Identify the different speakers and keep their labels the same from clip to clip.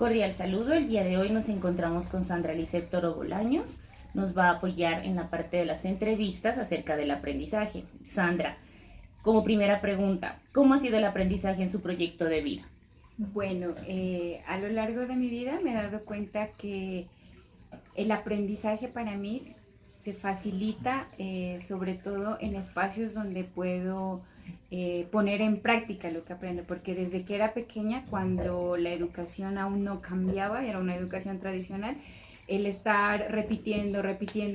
Speaker 1: Cordial saludo. El día de hoy nos encontramos con Sandra Lisset Toro Bolaños. Nos va a apoyar en la parte de las entrevistas acerca del aprendizaje. Sandra, como primera pregunta, ¿cómo ha sido el aprendizaje en su proyecto de vida?
Speaker 2: Bueno, a lo largo de mi vida me he dado cuenta que el aprendizaje para mí se facilita sobre todo en espacios donde puedo poner en práctica lo que aprendo, porque desde que era pequeña, cuando la educación aún no cambiaba, era una educación tradicional, el estar repitiendo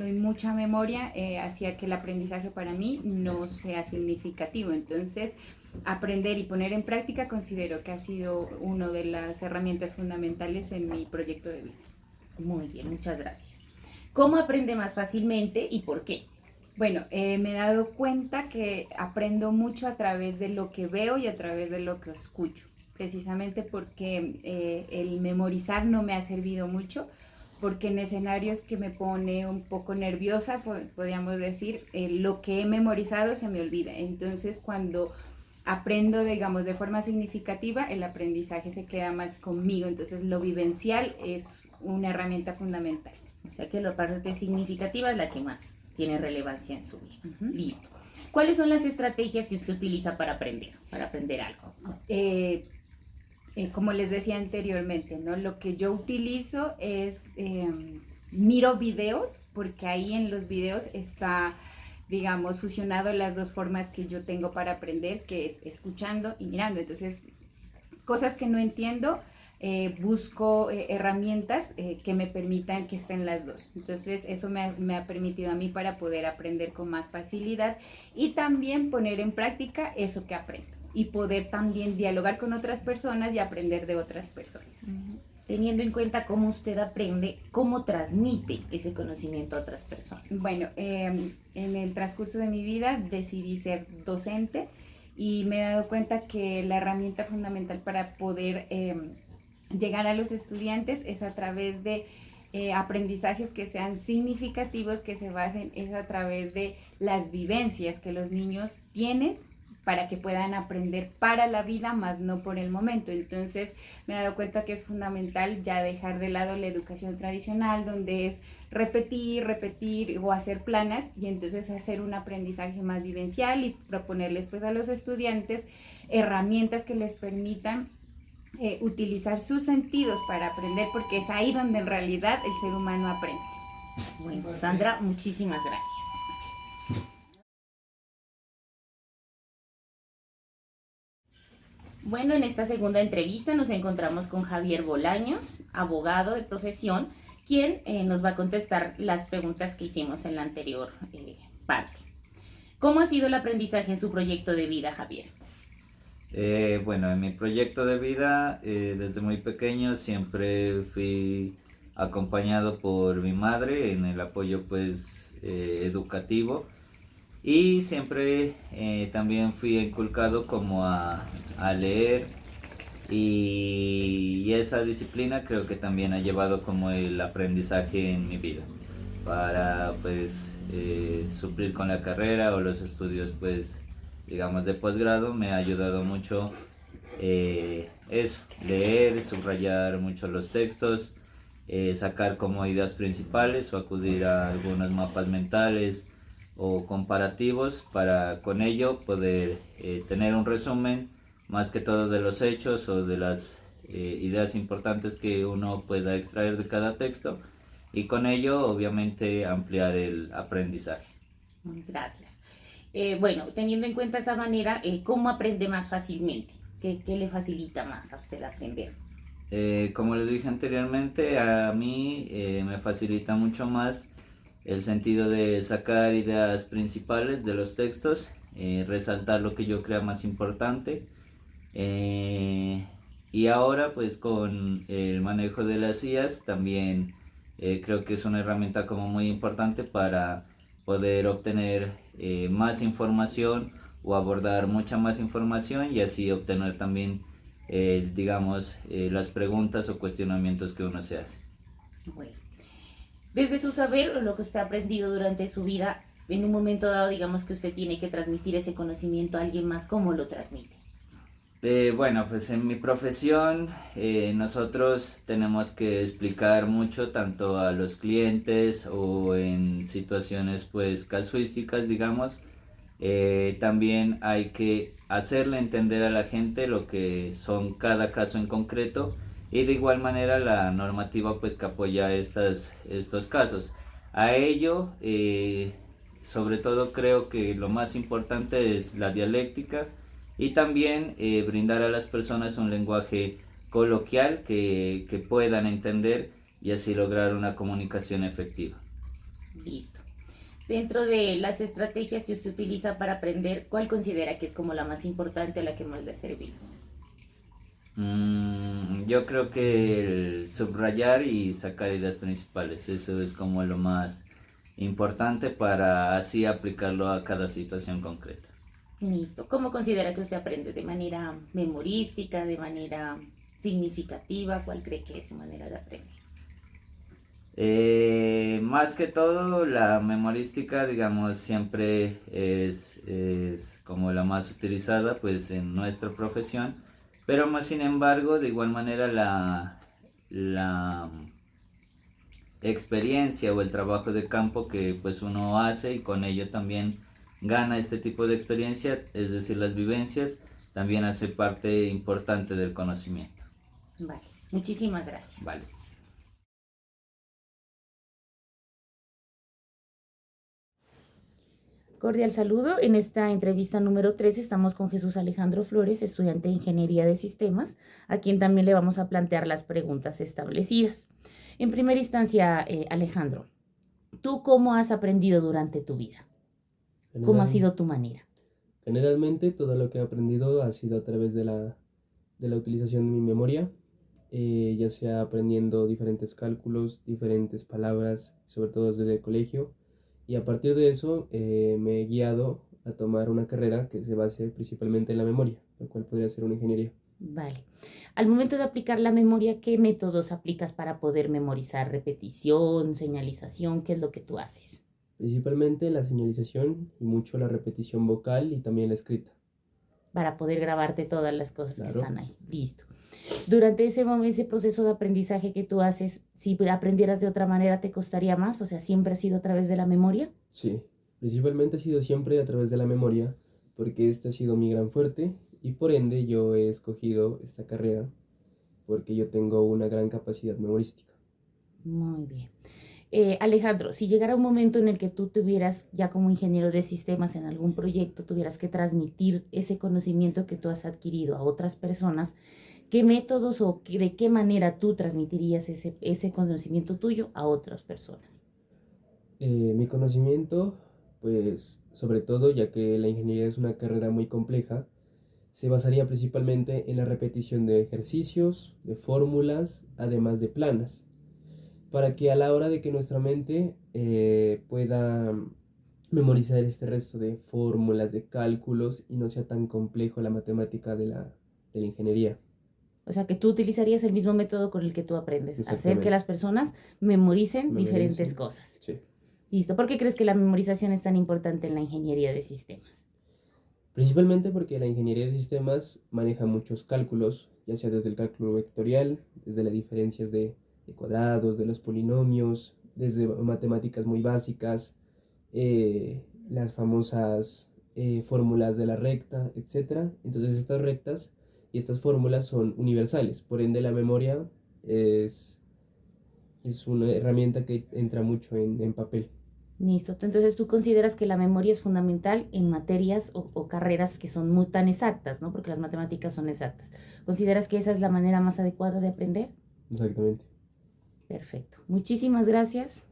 Speaker 2: y mucha memoria hacía que el aprendizaje para mí no sea significativo. Entonces, aprender y poner en práctica considero que ha sido una de las herramientas fundamentales en mi proyecto de vida.
Speaker 1: Muy bien, muchas gracias. ¿Cómo aprende más fácilmente y por qué?
Speaker 2: Bueno, me he dado cuenta que aprendo mucho a través de lo que veo y a través de lo que escucho, precisamente porque el memorizar no me ha servido mucho, porque en escenarios que me pone un poco nerviosa, podríamos decir, lo que he memorizado se me olvida. Entonces, cuando aprendo, digamos, de forma significativa, el aprendizaje se queda más conmigo. Entonces, lo vivencial es una herramienta fundamental.
Speaker 1: O sea que la parte significativa es la que más tiene relevancia en su vida. Listo. ¿Cuáles son las estrategias que usted utiliza para aprender algo?
Speaker 2: Como les decía anteriormente, ¿no? Lo que yo utilizo es, miro videos, porque ahí en los videos está, digamos, fusionado las dos formas que yo tengo para aprender, que es escuchando y mirando. Entonces, cosas que no entiendo, busco herramientas que me permitan que estén las dos. Entonces eso me ha permitido a mí para poder aprender con más facilidad y también poner en práctica eso que aprendo y poder también dialogar con otras personas y aprender de otras personas.
Speaker 1: Teniendo en cuenta cómo usted aprende, ¿cómo transmite ese conocimiento a otras personas?
Speaker 2: Bueno, en el transcurso de mi vida decidí ser docente y me he dado cuenta que la herramienta fundamental para poder llegar a los estudiantes es a través de aprendizajes que sean significativos, que se basen es a través de las vivencias que los niños tienen para que puedan aprender para la vida, más no por el momento. Entonces me he dado cuenta que es fundamental ya dejar de lado la educación tradicional, donde es repetir o hacer planas, y entonces hacer un aprendizaje más vivencial y proponerles pues a los estudiantes herramientas que les permitan utilizar sus sentidos para aprender, porque es ahí donde en realidad el ser humano aprende.
Speaker 1: Bueno, Sandra, muchísimas gracias. Bueno, en esta segunda entrevista nos encontramos con Javier Bolaños, abogado de profesión, quien nos va a contestar las preguntas que hicimos en la anterior parte. ¿Cómo ha sido el aprendizaje en su proyecto de vida, Javier?
Speaker 3: Bueno, en mi proyecto de vida, desde muy pequeño siempre fui acompañado por mi madre en el apoyo pues educativo, y siempre también fui inculcado como a leer, y esa disciplina creo que también ha llevado como el aprendizaje en mi vida para pues suplir con la carrera o los estudios pues digamos de posgrado. Me ha ayudado mucho eso, leer, subrayar mucho los textos, sacar como ideas principales o acudir a algunos mapas mentales o comparativos para con ello poder tener un resumen más que todo de los hechos o de las ideas importantes que uno pueda extraer de cada texto, y con ello obviamente ampliar el aprendizaje.
Speaker 1: Gracias. Bueno, teniendo en cuenta esa manera, ¿cómo aprende más fácilmente? ¿Qué le facilita más a usted aprender?
Speaker 3: Como les dije anteriormente, a mí me facilita mucho más el sentido de sacar ideas principales de los textos, resaltar lo que yo crea más importante, y ahora pues con el manejo de las IAs también creo que es una herramienta como muy importante para poder obtener más información o abordar mucha más información, y así obtener también digamos las preguntas o cuestionamientos que uno se hace.
Speaker 1: Bueno, desde su saber o lo que usted ha aprendido durante su vida, en un momento dado digamos que usted tiene que transmitir ese conocimiento a alguien más, ¿cómo lo transmite?
Speaker 3: Bueno, pues en mi profesión nosotros tenemos que explicar mucho tanto a los clientes o en situaciones pues casuísticas, digamos. También hay que hacerle entender a la gente lo que son cada caso en concreto y de igual manera la normativa pues que apoya estos casos. A ello, sobre todo creo que lo más importante es la dialéctica y también brindar a las personas un lenguaje coloquial que puedan entender y así lograr una comunicación efectiva.
Speaker 1: Listo. Dentro de las estrategias que usted utiliza para aprender, ¿cuál considera que es como la más importante o la que más le ha servido?
Speaker 3: Yo creo que el subrayar y sacar ideas principales, eso es como lo más importante para así aplicarlo a cada situación concreta.
Speaker 1: Listo. ¿Cómo considera que usted aprende? ¿De manera memorística, de manera significativa? ¿Cuál cree que es su manera de aprender?
Speaker 3: Más que todo, la memorística, digamos, siempre es como la más utilizada pues en nuestra profesión, pero más sin embargo, de igual manera la experiencia o el trabajo de campo que pues uno hace y con ello también gana este tipo de experiencia, es decir, las vivencias, también hace parte importante del conocimiento.
Speaker 1: Vale. Muchísimas gracias.
Speaker 3: Vale.
Speaker 1: Cordial saludo. En esta entrevista número 3 estamos con Jesús Alejandro Flores, estudiante de Ingeniería de Sistemas, a quien también le vamos a plantear las preguntas establecidas. En primera instancia, Alejandro, ¿tú cómo has aprendido durante tu vida? ¿Cómo ha sido tu manera?
Speaker 4: Generalmente todo lo que he aprendido ha sido a través de la utilización de mi memoria, ya sea aprendiendo diferentes cálculos, diferentes palabras, sobre todo desde el colegio. Y a partir de eso me he guiado a tomar una carrera que se base principalmente en la memoria, lo cual podría ser una ingeniería.
Speaker 1: Vale. Al momento de aplicar la memoria, ¿qué métodos aplicas para poder memorizar? ¿Repetición, señalización? ¿Qué es lo que tú haces?
Speaker 4: Principalmente la señalización y mucho la repetición vocal y también la escrita.
Speaker 1: Para poder grabarte todas las cosas
Speaker 4: Claro.
Speaker 1: que están ahí. Listo. Durante ese proceso de aprendizaje que tú haces, si aprendieras de otra manera, ¿te costaría más? O sea, ¿siempre ha sido a través de la memoria?
Speaker 4: Sí, principalmente ha sido siempre a través de la memoria, porque este ha sido mi gran fuerte y por ende yo he escogido esta carrera porque yo tengo una gran capacidad memorística.
Speaker 1: Muy bien. Alejandro, si llegara un momento en el que tú tuvieras, ya como ingeniero de sistemas en algún proyecto, tuvieras que transmitir ese conocimiento que tú has adquirido a otras personas, ¿qué métodos o de qué manera tú transmitirías ese conocimiento tuyo a otras personas?
Speaker 4: Mi conocimiento, pues sobre todo ya que la ingeniería es una carrera muy compleja, se basaría principalmente en la repetición de ejercicios, de fórmulas, además de planas, para que a la hora de que nuestra mente pueda memorizar este resto de fórmulas, de cálculos y no sea tan complejo la matemática de la ingeniería.
Speaker 1: O sea, que tú utilizarías el mismo método con el que tú aprendes, hacer que
Speaker 4: Exactamente.
Speaker 1: las personas memoricen diferentes cosas.
Speaker 4: Sí.
Speaker 1: Listo. ¿Por qué crees que la memorización es tan importante en la ingeniería de sistemas?
Speaker 4: Principalmente porque la ingeniería de sistemas maneja muchos cálculos, ya sea desde el cálculo vectorial, desde las diferencias de cuadrados, de los polinomios, desde matemáticas muy básicas, las famosas fórmulas de la recta, etc. Entonces estas rectas y estas fórmulas son universales, por ende la memoria es una herramienta que entra mucho en papel.
Speaker 1: Listo. Entonces, ¿tú consideras que la memoria es fundamental en materias o carreras que son muy tan exactas, ¿no? Porque las matemáticas son exactas. ¿Consideras que esa es la manera más adecuada de aprender?
Speaker 4: Exactamente.
Speaker 1: Perfecto. Muchísimas gracias.